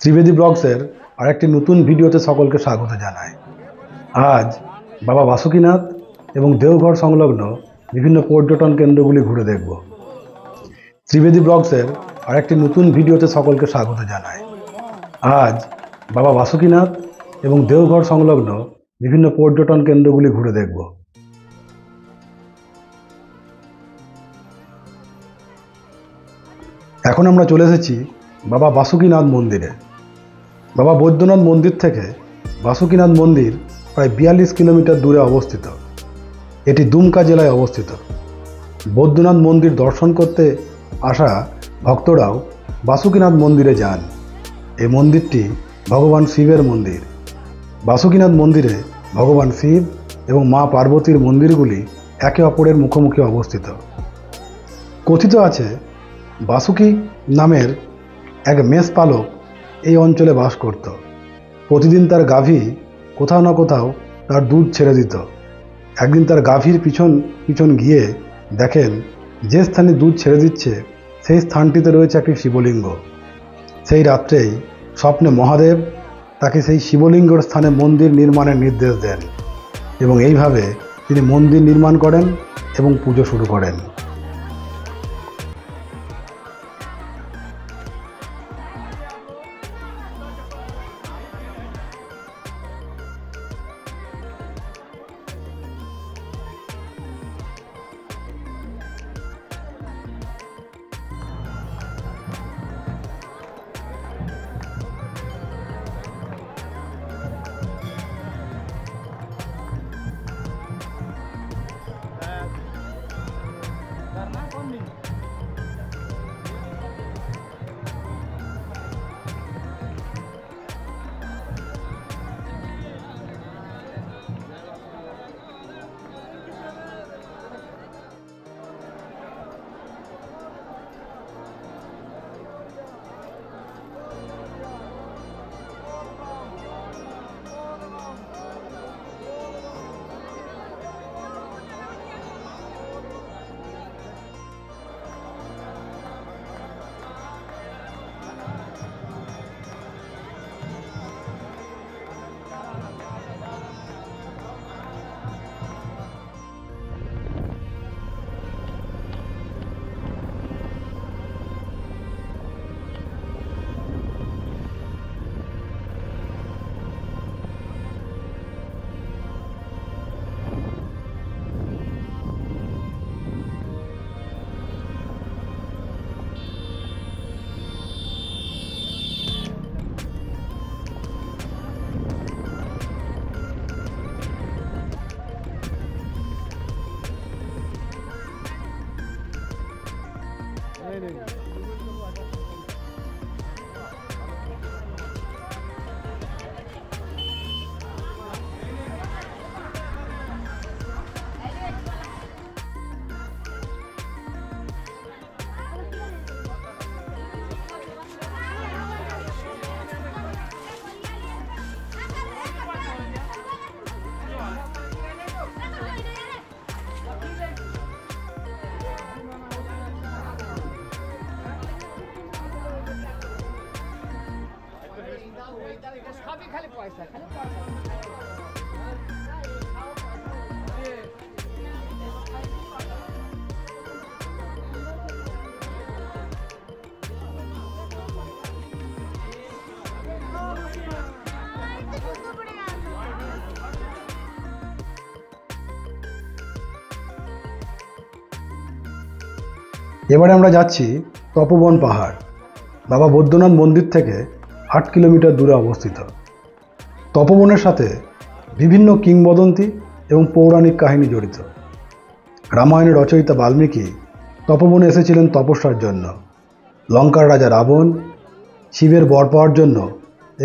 ত্রিবেদী ব্লগসের আরেকটি নতুন ভিডিওতে সকলকে স্বাগত জানাই। আজ বাবা বাসুকীনাথ এবং দেওঘর সংলগ্ন বিভিন্ন পর্যটন কেন্দ্রগুলি ঘুরে দেখব। ত্রিবেদী ব্লগসের আরেকটি নতুন ভিডিওতে সকলকে স্বাগত জানাই। আজ বাবা বাসুকীনাথ এবং দেওঘর সংলগ্ন বিভিন্ন পর্যটন কেন্দ্রগুলি ঘুরে দেখব। এখন আমরা চলে এসেছি বাবা বাসুকীনাথ মন্দিরে। বাবা বৈদ্যনাথ মন্দির থেকে বাসুকীনাথ মন্দির প্রায় 42 কিলোমিটার দূরে অবস্থিত। এটি দুমকা জেলায় অবস্থিত। বৈদ্যনাথ মন্দির দর্শন করতে আসা ভক্তরাও বাসুকীনাথ মন্দিরে যান। এই মন্দিরটি ভগবান শিবের মন্দির। বাসুকীনাথ মন্দিরে ভগবান শিব এবং মা পার্বতীর মন্দিরগুলি একে অপরের মুখোমুখি অবস্থিত। কথিত আছে বাসুকী নামের এক মেষ পালক এই অঞ্চলে বাস করত। প্রতিদিন তার গাভী কোথাও না কোথাও তার দুধ ছেড়ে দিত। একদিন তার গাভীর পিছন পিছন গিয়ে দেখেন যে স্থানে দুধ ছেড়ে দিচ্ছে সেই স্থানটিতে রয়েছে একটি শিবলিঙ্গ। সেই রাত্রেই স্বপ্নে মহাদেব তাকে সেই শিবলিঙ্গর স্থানে মন্দির নির্মাণের নির্দেশ দেন এবং এইভাবে তিনি মন্দির নির্মাণ করেন এবং পুজো শুরু করেন। এবারে আমরা যাচ্ছি তপোবন পাহাড়। বাবা বৈদ্যনাথ মন্দির থেকে 8 কিলোমিটার দূরে অবস্থিত। তপোবনের সাথে বিভিন্ন কিংবদন্তি এবং পৌরাণিক কাহিনী জড়িত। রামায়ণের রচয়িতা বাল্মীকি তপোবনে এসেছিলেন তপস্যার জন্য। লঙ্কার রাজা রাবণ শিবের বর পাওয়ার জন্য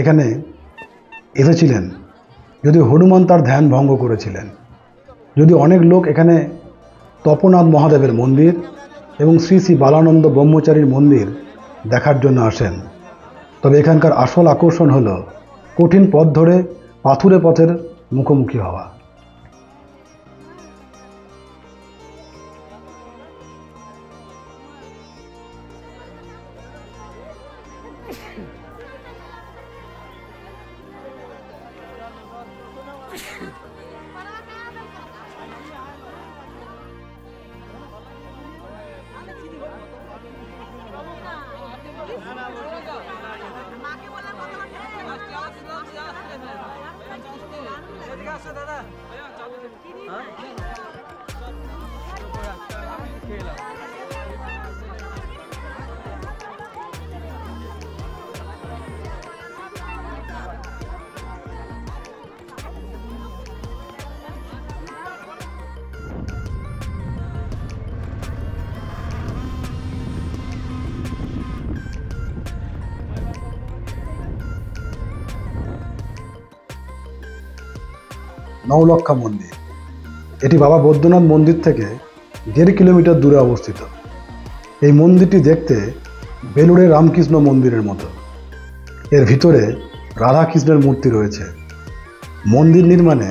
এখানে এসেছিলেন, যদিও হনুমান তার ধ্যান ভঙ্গ করেছিলেন। যদি অনেক লোক এখানে তপোনাথ মহাদেবের মন্দির এবং শ্রী শ্রী বালানন্দ ব্রহ্মচারীর মন্দির দেখার জন্য আসেন, তবে এখানকার আসল আকর্ষণ হলো কঠিন পথ ধরে পাথুরে পথের মুখোমুখি হওয়া। নওলক্ষা মন্দির, এটি বাবা বৈদ্যনাথ মন্দির থেকে 1.5 কিলোমিটার দূরে অবস্থিত। এই মন্দিরটি দেখতে বেলুড়ের রামকৃষ্ণ মন্দিরের মতো। এর ভিতরে রাধাকৃষ্ণের মূর্তি রয়েছে। মন্দির নির্মাণে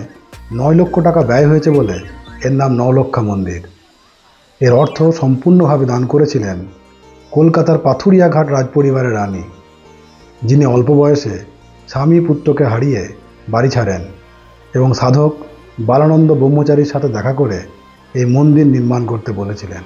9 লক্ষ টাকা ব্যয় হয়েছে বলে এর নাম নওলক্ষা মন্দির। এর অর্থ সম্পূর্ণভাবে দান করেছিলেন কলকাতার পাথুরিয়াঘাট রাজপরিবারের রানী, যিনি অল্প বয়সে স্বামী পুত্রকে হারিয়ে বাড়ি ছাড়েন এবং সাধক বালানন্দ ব্রহ্মচারীর সাথে দেখা করে এই মন্দির নির্মাণ করতে বলেছিলেন।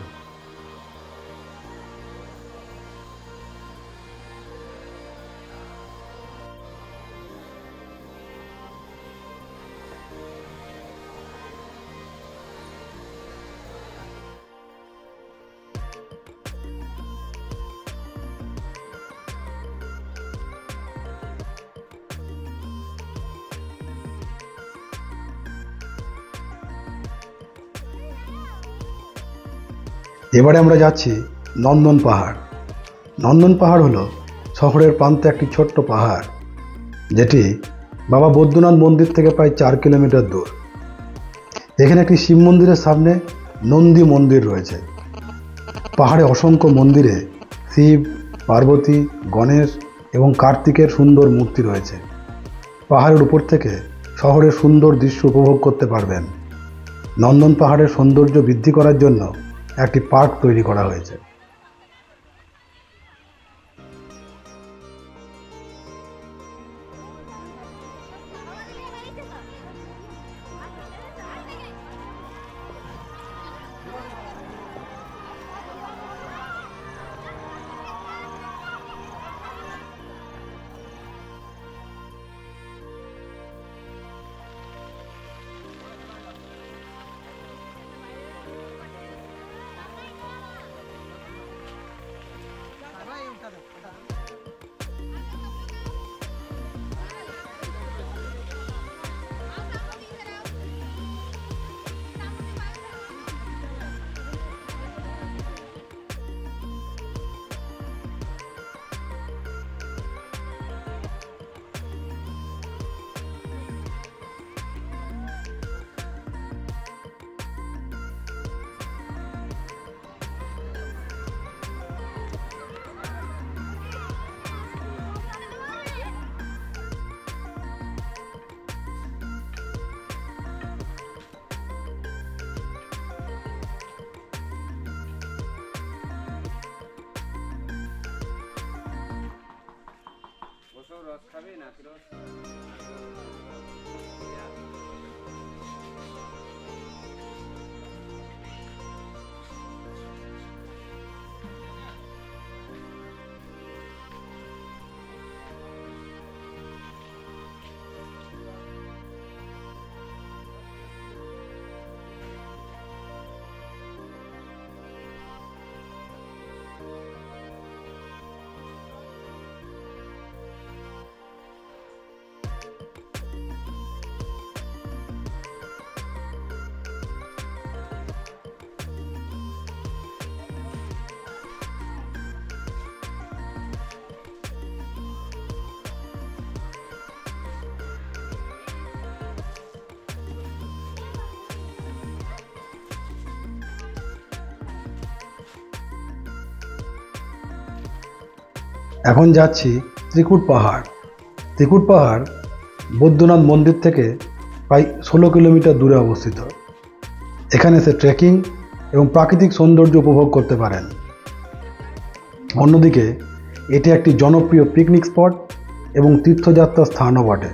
এবারে আমরা যাচ্ছি নন্দন পাহাড়। নন্দন পাহাড় হলো শহরের প্রান্তে একটি ছোট্ট পাহাড়, যেটি বাবা বৈদ্যনাথ মন্দির থেকে প্রায় 4 কিলোমিটার দূর। এখানে একটি শিব মন্দিরের সামনে নন্দী মন্দির রয়েছে। পাহাড়ে অসংখ্য মন্দিরে শিব, পার্বতী, গণেশ এবং কার্তিকের সুন্দর মূর্তি রয়েছে। পাহাড়ের উপর থেকে শহরের সুন্দর দৃশ্য উপভোগ করতে পারবেন। নন্দন পাহাড়ের সৌন্দর্য বৃদ্ধি করার জন্য একটি পার্ক তৈরি করা হয়েছে। এখন যাচ্ছি ত্রিকুট পাহাড়। ত্রিকুট পাহাড় বৈদ্যনাথ মন্দির থেকে প্রায় 16 কিলোমিটার দূরে অবস্থিত। এখানে এসে ট্রেকিং এবং প্রাকৃতিক সৌন্দর্য উপভোগ করতে পারেন। অন্যদিকে এটি একটি জনপ্রিয় পিকনিক স্পট এবং তীর্থযাত্রার স্থানও বটে।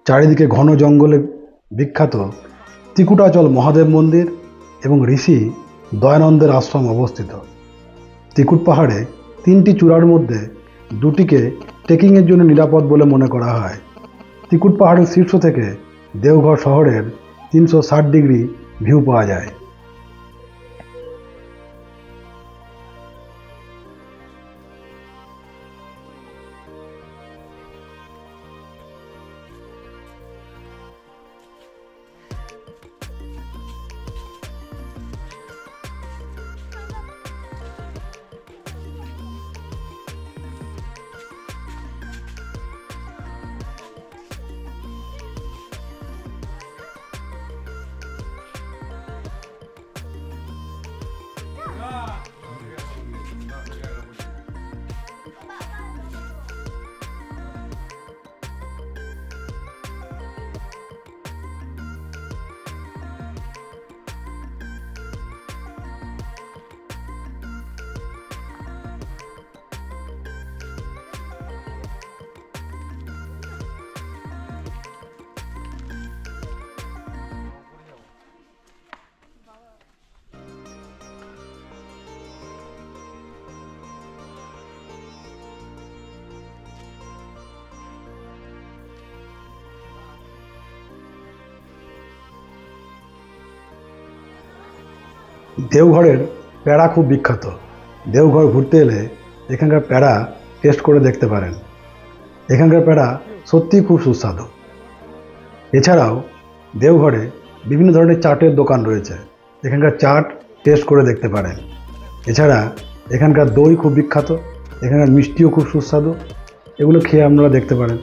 চারিদিকে ঘন জঙ্গলে বিখ্যাত ত্রিকুটাচল মহাদেব মন্দির এবং ঋষি দয়ানন্দের আশ্রম অবস্থিত। ত্রিকুট পাহাড়ে 3টি চূড়ার মধ্যে 2টিকে ট্রেকিংয়ের জন্য নিরাপদ বলে মনে করা হয়। ত্রিকুট পাহাড়ের শীর্ষ থেকে দেওঘর শহরের 360 ডিগ্রি ভিউ পাওয়া যায়। দেওঘরের প্যাড়া খুব বিখ্যাত। দেওঘর ঘুরতে এলে এখানকার প্যাড়া টেস্ট করে দেখতে পারেন। এখানকার প্যাড়া সত্যিই খুব সুস্বাদু। এছাড়াও দেওঘরে বিভিন্ন ধরনের চাটের দোকান রয়েছে, এখানকার চাট টেস্ট করে দেখতে পারেন। এছাড়া এখানকার দই খুব বিখ্যাত, এখানকার মিষ্টিও খুব সুস্বাদু, এগুলো খেয়ে আপনারা দেখতে পারেন।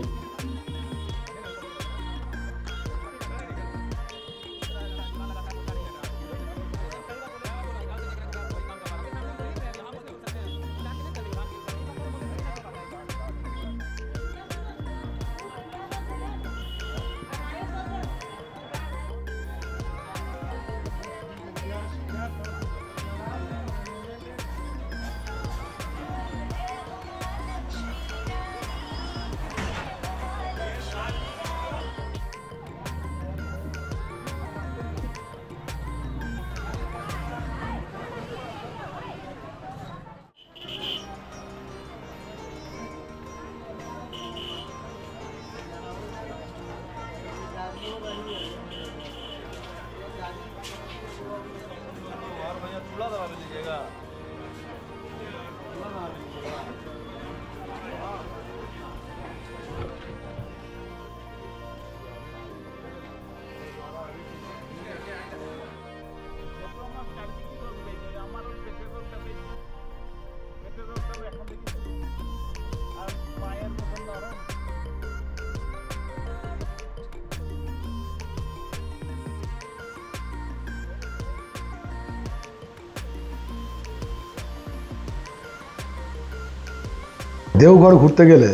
দেওঘর ঘুরতে গেলে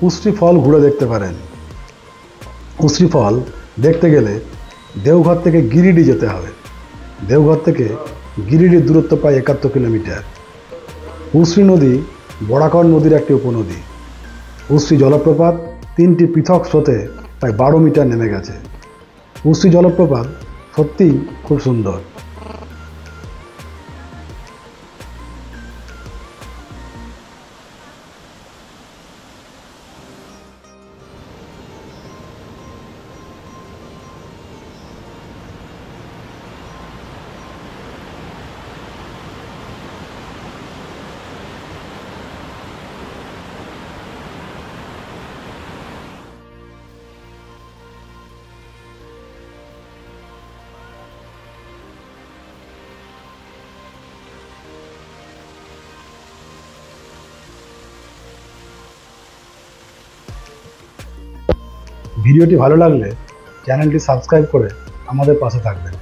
উশ্রী ফল ঘুরে দেখতে পারেন। উশ্রী ফল দেখতে গেলে দেওঘর থেকে গিরিডি যেতে হবে। দেওঘর থেকে গিরিডির দূরত্ব প্রায় 71 কিলোমিটার। উশ্রী নদী বরাকর নদীর একটি উপনদী। উশ্রী জলপ্রপাত 3টি পৃথক স্রোতে প্রায় 12 মিটার নেমে গেছে। উশ্রী জলপ্রপাত সত্যিই খুব সুন্দর। ভিডিওটি ভালো লাগলে চ্যানেলটি সাবস্ক্রাইব করে আমাদের পাশে থাকবেন।